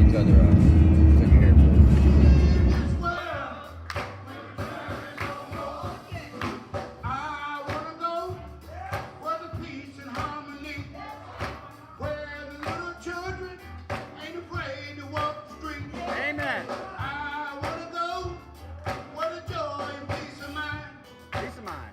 each other up. So you're here Amen. Peace of mind.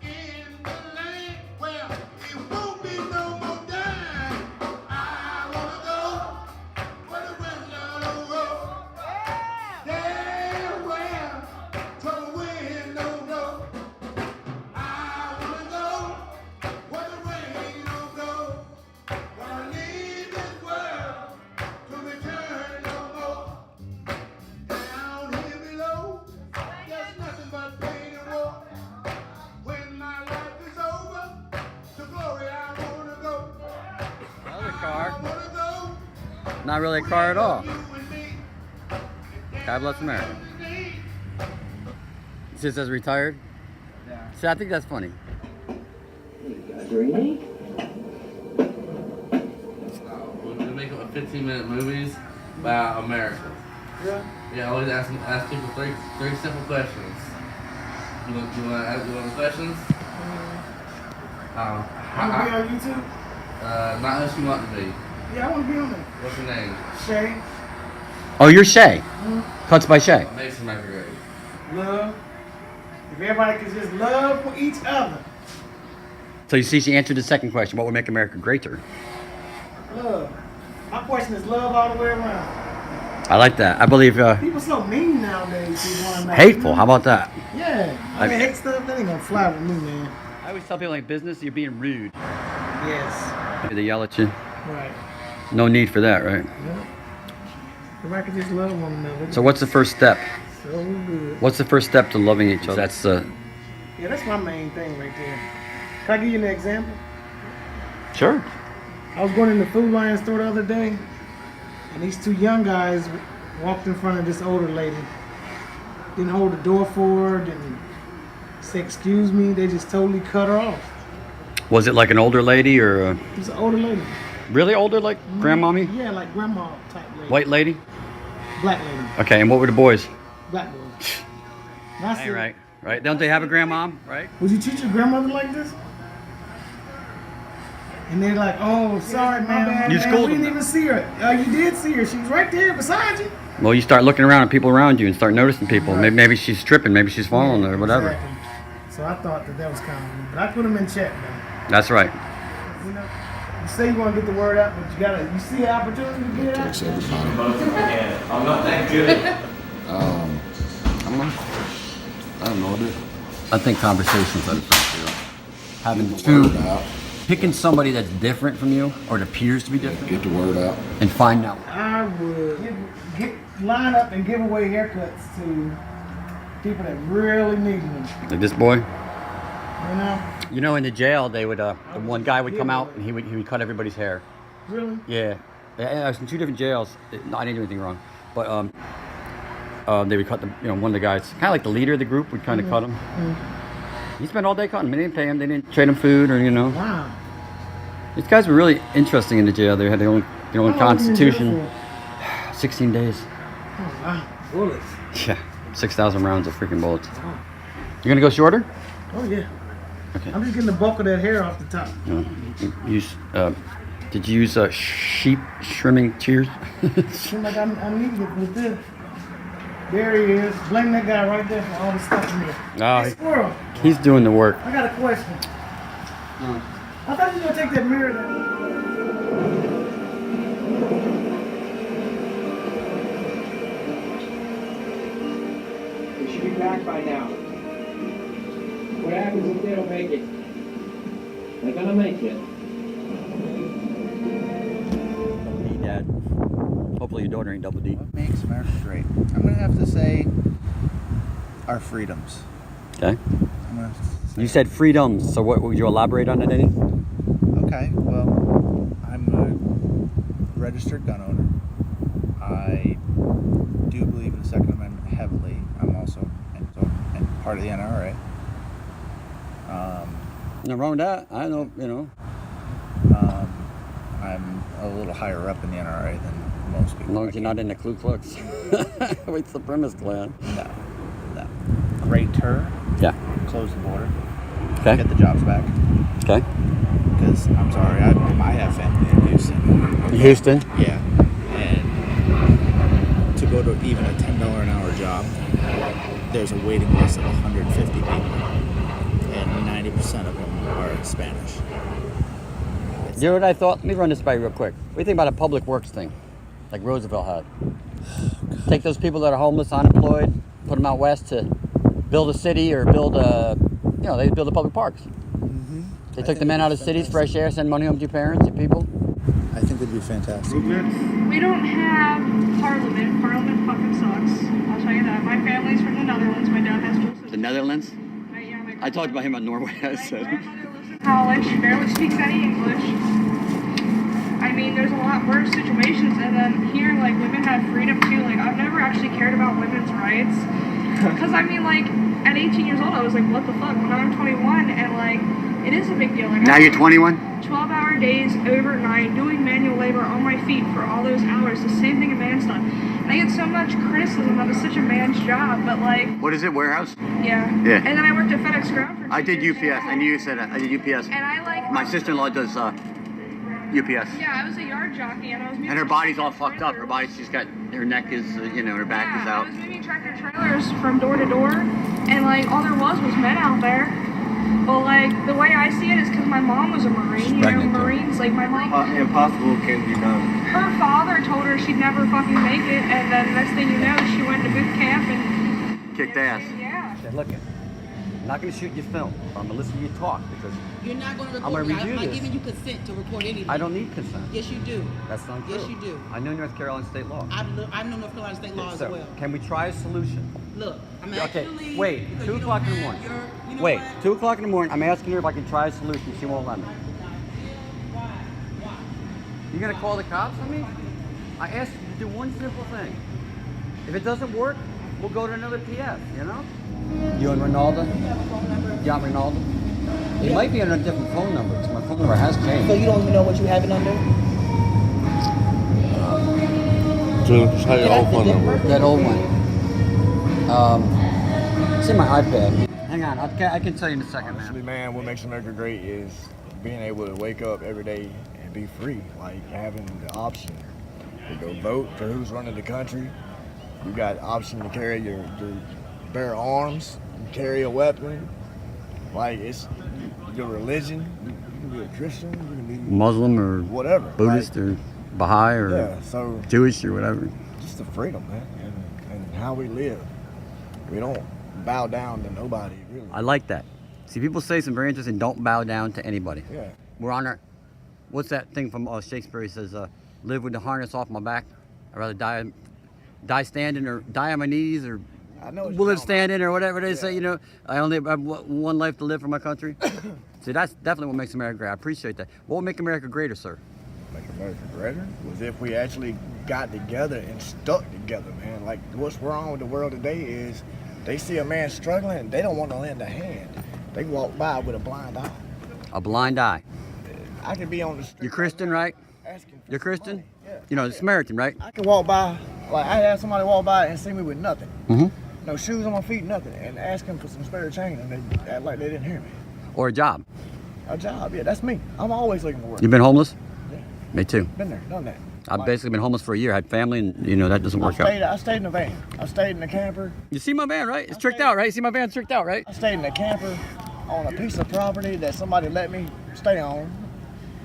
Car. Not really a car at all. God bless America. It just says retired. Yeah. See, I think that's funny. We're making 15-minute movies about America. Yeah. Yeah, always ask people three simple questions. You want the questions? I'm gonna be on YouTube. Not unless you want to be. Yeah, I want to be on there. What's your name? Shay. Oh, you're Shay. Cuts by Shay. What makes America great? Love. If everybody could just love for each other. So you see, she answered the second question. What would make America greater? Love. My question is love all the way around. I like that. I believe. People so mean nowadays. To one another. Hateful. How about that? Yeah. I mean, hate stuff, that ain't gonna fly with me, man. I always tell people like business, you're being rude. Yes. They yell at you. Right. No need for that, right? Yeah. Everybody can just love one another. So what's the first step? So good. What's the first step to loving each other? That's Yeah, that's my main thing right there. Can I give you an example? Sure. I was going in the Food Lion store the other day, and these two young guys walked in front of this older lady. Didn't hold the door for her, didn't say excuse me, they just totally cut her off. Was it like an older lady or It was an older lady. really older, like grandmommy? Yeah, like grandma type lady. White lady? Black lady. Okay, and what were the boys? Black boy. And I Hey, said, right. Don't they have a grandmom, right? would you treat your grandmother like this? And they're like, oh, sorry, my bad. You man. schooled We them, didn't even see her. You did see her. She was right there beside you. Well, you start looking around at people around you and start noticing people. Right. Maybe she's tripping, maybe she's falling or whatever. Exactly. So I thought that was kind of rude. But I put them in check, man. That's right. You know, you say you want to get the word out, but you see an opportunity to get it out. I'm not that good. I don't know, dude. I think conversations are the first. Having picking somebody that's different from you or that appears to be different Get the word out. and find out. I would line up and give away haircuts to people that really need them. Like this boy. You know? You know, in the jail, they would. One guy would come out and he would cut everybody's hair. Really? Yeah. I was in 2 different jails. No, I didn't do anything wrong, but they would cut one of the guys, kind of like the leader of the group, would kind of cut him. He spent all day cutting him. They didn't pay him. They didn't trade him food or Wow. These guys were really interesting in the jail. They had their own How long constitution. were you in jail 16 days. for? Oh, wow. Bullets. Yeah. 6,000 rounds of freaking bullets. You gonna go shorter? Oh, yeah. Okay. I'm just getting the bulk of that hair off the top. Did you use sheep trimming shears? Seems like I need it with this. There he is. Blame that guy right there for all the stuff in here. Oh, Hey, Squirrel, he's doing the work. I got a question. I thought you were going to take that mirror down. They should be back by now. What happens if they don't make it? They're gonna make it. Double D, Dad. Hopefully your daughter ain't double D. What makes America great? I'm gonna have to say our freedoms. Okay. I'm gonna say You said freedoms, so what would you elaborate on that any? okay. Well, I'm a registered gun owner. I do believe in the Second Amendment heavily. I'm also and part of the NRA. Nothing wrong with that. I know, I'm a little higher up in the NRA than most people. As long as you're not in the Ku Klux white supremacist clan. No. Greater. Yeah. Close the border. Okay. Get the jobs back. Okay. Because I'm sorry, I have family in Houston. Houston. Yeah. And to go to even a $10 an hour job, there's a waiting list of 150 people, and 90% of them are Spanish. You know what I thought? Let me run this by you real quick. What do you think about a public works thing, like Roosevelt had? Take those people that are homeless, unemployed, put them out west to build a city or build a, they build the public parks. Mm-hmm. They took the men out of cities, fresh air, send money home to your parents, your people. I think it'd be fantastic. We don't have Parliament. Parliament fucking sucks. I'll tell you that. My family's from the Netherlands. My dad has dual citizenship. The Netherlands? My I talked about him in Norway. My grandmother lives in college, barely speaks any English. I mean, there's a lot worse situations, and then here, like, women have freedom too. Like, I've never actually cared about women's rights. Because, I mean, like, at 18 years old, I was like, what the fuck? Now I'm 21, and, like, it is a big deal. Like, Now you're 21? 12-hour days overnight doing manual labor on my feet for all those hours, the same thing a man's done. And I get so much criticism that it's such a man's job, but like, What is it, warehouse? yeah. Yeah. And then I worked at FedEx Ground for 2 I did years. UPS. I knew you said that. I did UPS. And I like My sister-in-law does UPS. Yeah, I was a yard jockey, and I was moving And her body's all fucked up. Her trailers. body, she's got, her neck is, her back is I out. was moving tractor trailers from door to door, and like all there was men out there. But like the way I see it is because my mom was a Marine. pregnant, too. Marines like my mom. Impossible can be done. Her father told her she'd never fucking make it, and then next thing you know, she went to boot camp and Kicked ass. Yeah. Said, look, I'm not going to shoot your film. I'm going to listen to you talk because You're not going to record. I'm gonna it. review I'm not this. giving you consent to record anything. I don't need consent. Yes, you do. That's not true. Yes, you do. I know North Carolina state law. I know North Carolina state law So, as well. can we try a solution? Look, I'm Okay, actually. wait, because 2 you o'clock don't in the have morning. you know Wait, what? 2 o'clock in the morning, I'm asking her if I can try a solution. She won't let me. Why? You gonna call the cops on me? I asked you to do one simple thing. If it doesn't work, we'll go to another PS, You and Ronaldo? Yeah, Ronaldo? It might be on a different phone number, because my phone number has changed. So you don't even know what you have it under? Just how your old phone number. That old one. It's in my iPad. Hang on, I can tell you in a second, Honestly, man. man, what makes America great is being able to wake up every day and be free, like having the option to go vote for who's running the country. You got the option to carry your bear arms, you carry a weapon. Like it's your religion. You can be a Christian, you can be Muslim or whatever. Buddhist or Baha'i or Yeah, so Jewish or whatever. just the freedom, man, and how we live. We don't bow down to nobody, really. I like that. See, people say some very interesting, don't bow down to anybody. Yeah. We're on our, what's that thing from Shakespeare? He says, live with the harness off my back. I'd rather die standing or die on my knees or I know what you're will live talking about. standing or whatever they say, Yeah. I only have one life to live for my country. See, that's definitely what makes America great. I appreciate that. What would make America greater, sir? Make America greater was if we actually got together and stuck together, man. Like what's wrong with the world today is they see a man struggling and they don't want to lend a hand. They walk by with a blind eye. A blind eye. I could be on the street. You're Christian, right? Asking for You're some Christian? money. Yeah. Samaritan, right? I could walk by, like I had somebody walk by and see me with nothing. Mm-hmm. No shoes on my feet, nothing. And ask them for some spare change and they act like they didn't hear me. Or a job. A job, yeah, that's me. I'm always looking for work. You've been homeless? Yeah. Me too. Been there, done that. I've Like, basically been homeless for a year. I had family, and that doesn't work out. I stayed in the van. I stayed in the camper. You see my van, right? It's tricked out, right? You see my van tricked out, right? I stayed in the camper on a piece of property that somebody let me stay on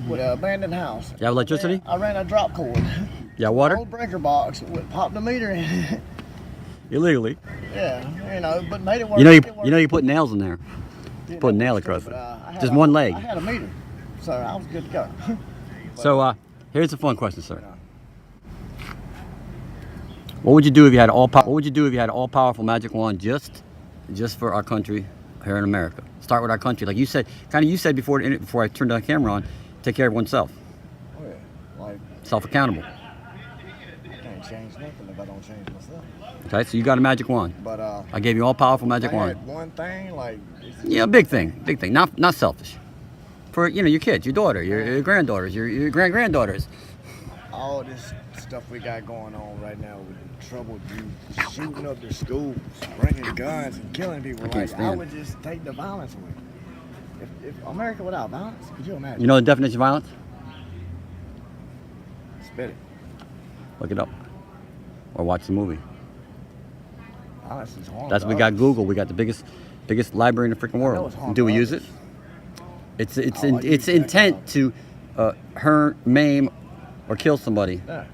with an abandoned house. You have electricity? I ran a drop cord. You have water? Old breaker box with popped the meter in it. Illegally. Yeah, but made it work. You put nails in there. Didn't put a know nail what to across do, it. but, I had Just a- one leg. I had a meter, so I was good to go. So, here's a fun question, sir. What would you do if you had all powerful magic wand just for our country here in America? Start with our country, like you said. You said before I turned the camera on, take care of oneself, Oh yeah, like self-accountable. I can't change nothing if I don't change myself. Okay, so you got a magic wand. But I gave you all powerful magic I wand. had one thing, like Yeah, big thing, not selfish. For your kids, your daughter, your granddaughters, your grand-granddaughters. all this stuff we got going on right now with trouble youth, shooting up the schools, bringing guns and killing people. I would just take the violence away. If America without violence, could you imagine? You know the definition of violence? Spit it. Look it up. Or watch the movie. Violence is harm. That's we got Google. We got the biggest library in the freaking world. Do we use it? It's intent to hurt, maim, or kill somebody. Yeah.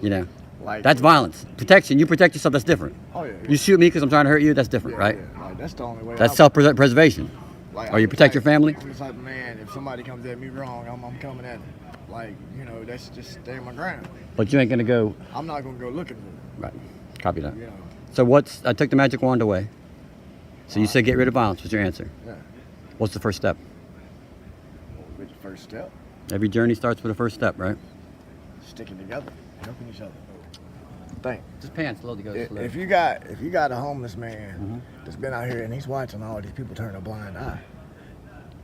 You know, Like, that's violence. Protection. You protect yourself. That's different. Oh yeah. You shoot me because I'm trying to hurt you. That's different, right? Yeah. Like, that's the only way. That's self-preservation. Like, Or you protect your family. I'm the type of man. If somebody comes at me wrong, I'm coming at them. Like, you know, that's just stay my ground. But you ain't gonna go. I'm not gonna go looking for it. Right. Copy that. You know. So I took the magic wand away. So you said get rid of violence. What's your answer? Yeah. What's the first step? With the first step, Every journey starts with a first step, right? sticking together, helping each other. Think. Just pants slowly go. If you got a homeless man that's been out here and he's watching all these people turn a blind eye,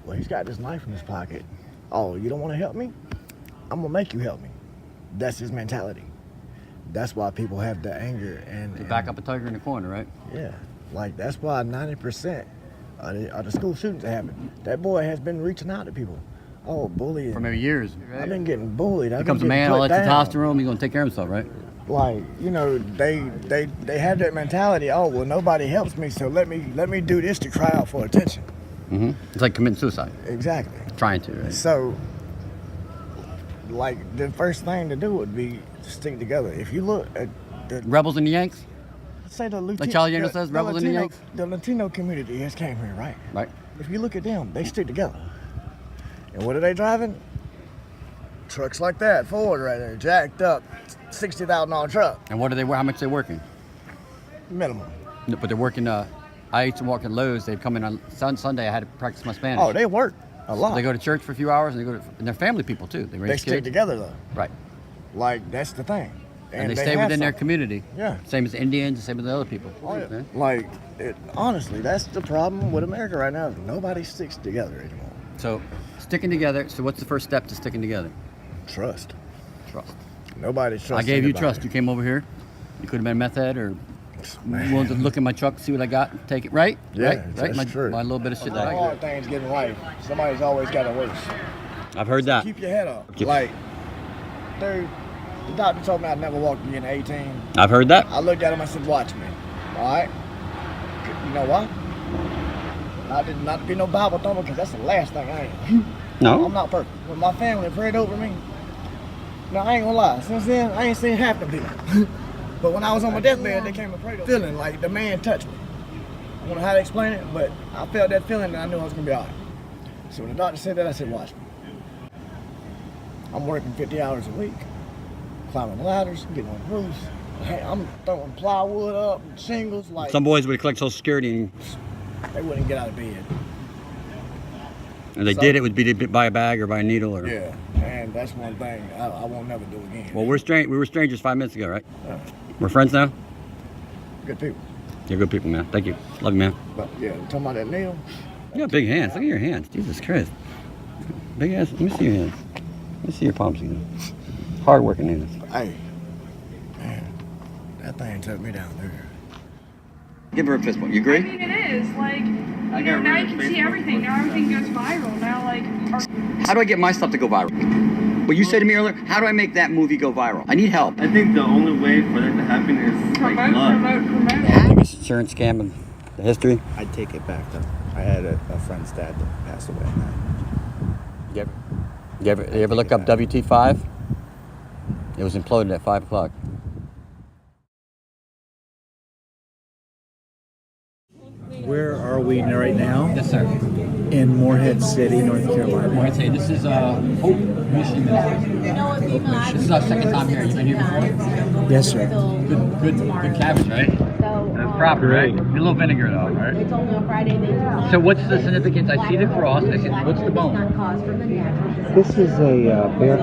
well, he's got this knife in his pocket. Oh, you don't want to help me? I'm gonna make you help me. That's his mentality. That's why people have the anger and You back up a tiger in the corner, right? Yeah, like that's why 90% of the school shootings that happen. That boy has been reaching out to people. Oh, bullying. For maybe years. I've been getting bullied. Here comes a man, all that testosterone, he's gonna take care of himself, right? Like, you know, they have that mentality. Oh, well, nobody helps me, so let me do this to cry out for attention. It's like committing suicide. Exactly. Trying to, right? So, like, the first thing to do would be to stick together. If you look at the Rebels and the Yanks? say the Latino, Like Charlie Daniels says, rebels and the Yanks? The Latino community has came here, right? Right. If you look at them, they stick together. And what are they driving? Trucks like that, Ford right there, jacked up, $60,000 truck. And what are they? How much they working? Minimum. No, but they're working. I used to walk in Lowe's. They'd come in on Sunday. I had to practice my Spanish. Oh, they work a lot. They go to church for a few hours, and and they're family people too. They raise They stick kids. together though. Right. Like, that's the thing. And they stay within their community. Yeah. Same as the Indians, same as the other people. Oh, yeah. Like, honestly, that's the problem with America right now. Nobody sticks together anymore. So, sticking together. So, what's the first step to sticking together? Trust. Trust. Nobody trusts. I gave you anybody. trust. You came over here. You could have been meth head or willing to look at my truck, see what I got, and take it. Right? Yeah, right. that's my, true. My little bit of shit that I Hard things getting right. Somebody's always got to worse. I've heard that. Keep your head up. Like, dude, the doctor told me I'd never walk again at 18. I've heard that. I looked at him and said, watch me. All right? You know why? Not to be no Bible thumper, because that's the last thing I am. No. I'm not perfect. When my family prayed over me, no, I ain't gonna lie. Since then, I ain't seen half the people. But when I was on my deathbed, they came and prayed over me. Feeling like the man touched me. I don't know how to explain it, but I felt that feeling and I knew I was gonna be all right. So when the doctor said that, I said, watch me. I'm working 50 hours a week, climbing ladders, getting on roofs. I'm throwing plywood up and shingles. Like, Some boys would collect Social Security and they wouldn't get out of bed. they did it would be to buy a bag or buy a needle or. Yeah, and that's one thing I won't never do again. Well, we were strangers 5 minutes ago, right? Yeah. We're friends now. Good people. You're good people, man. Thank you. Love you, man. But yeah, talking about that needle. You got big hands. Look at your hands. Jesus Christ. Big ass. Let me see your hands. Let me see your palms again. Hard working hands. Hey, man, that thing took me down there. Give her a fist bump. You I agree? mean, it is like, you know, now you can see everything. Now everything goes viral. Now, like, How do I get my stuff to go viral? What you said to me earlier, how do I make that movie go viral? I need help. I think the only way for that to happen is promote. Biggest insurance scam in the history. I'd take it back though. I had a friend's dad that passed away. You ever look up WT5? It was imploded at 5 o'clock. Where are we right now? Yes, sir. In Morehead City, North Carolina. This is Hope Mission Ministry. This is our second time here. You've been here before? Yes, sir. Good cabbage, right? That's proper, right? A little vinegar, though, right? It's only on Friday. So what's the significance? I see the cross. What's the bone? This is a bear